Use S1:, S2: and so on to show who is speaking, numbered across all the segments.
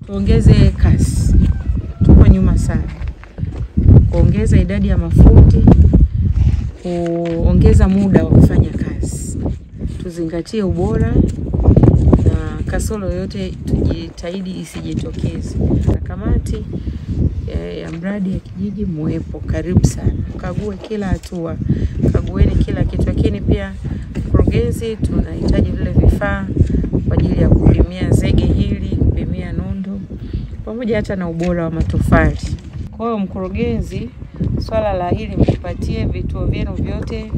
S1: Tuongeze kasi. Tuko nyuma sana. Kuongeza idadi ya mafundi, kuongeza muda wa kufanya kazi. Tuzingatie ubora na kasoro yote tujitahidi isijitokeze. Na kamati ya mradi ya kijiji muwepo karibu sana. Kague kila hatua, kagueni kila kitu. Lakini pia mkurugenzi, tunahitaji vile vifaa kwa ajili ya kupimia zege hili, kupimia nondo, pamoja hata na ubora wa matofali. Kwa hiyo mkurugenzi, swala la hili mkipatie vituo vyenu vyote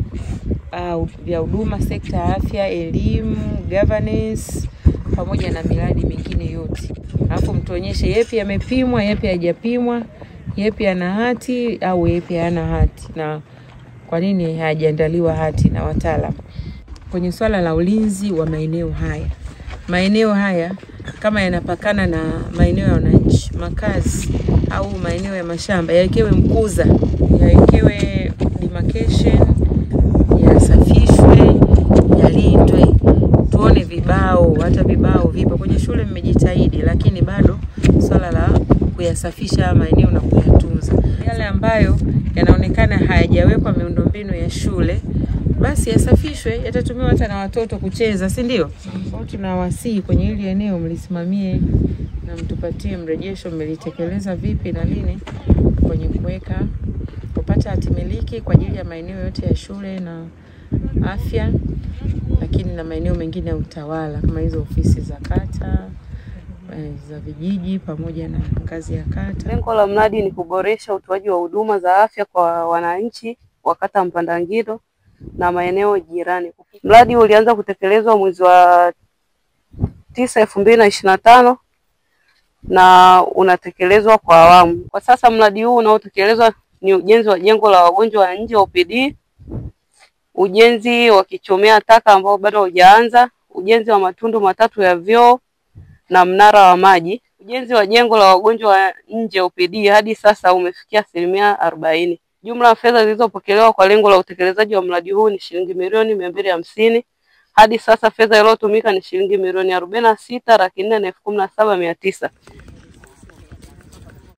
S1: vya huduma, sekta ya afya, elimu, governance, pamoja na miradi mingine yote. Alafu mtuonyeshe yepi yamepimwa, yepi hajapimwa, yepi ana hati au yepi hana hati, na kwa nini hajaandaliwa hati na wataalamu. Kwenye swala la ulinzi wa maeneo haya kama yanapakana na maeneo ya wananchi, makazi au maeneo ya mashamba, yawekewe mkuza, yawekewe demarcation, yasafishwe, yalindwe. Tuone vibao, hata vibao vipo kwenye shule mmejitahidi, lakini bado swala la kuyasafisha maeneo na kuyatunza. Yale ambayo yanaonekana hayajawekwa miundombinu ya shule, basi yasafishwe, yatatumiwa hata na watoto kucheza, si ndio? Kwa tunawasihi kwenye hili eneo mlisimamie na mtupatie mrejesho, mlitekeleza vipi na lini kwenye kupata hatimiliki kwa ajili ya maeneo yote ya shule na afya, lakini na maeneo mengine ya utawala kama hizo ofisi za kata, za vijiji pamoja na ngazi ya kata.
S2: Lengo la mradi ni kuboresha utoaji wa huduma za afya kwa wananchi wa kata Mpandangiro na maeneo jirani. Mradi ulianza kutekelezwa mwezi wa 9, 2025 na unatekelezwa kwa awamu. Kwa sasa mradi huu unaotekelezwa ni ujenzi wa jengo la wagonjwa wa nje OPD, ujenzi wa kichomea taka ambao bado hujaanza, ujenzi wa matundu 3 ya vyoo na mnara wa maji. Ujenzi wa jengo la wagonjwa wa nje OPD hadi sasa umefikia 40%. Jumla ya fedha zilizopokelewa kwa lengo la utekelezaji wa mradi huu ni shilingi milioni 250. Hadi sasa fedha iliyotumika ni shilingi milioni 46,417,900.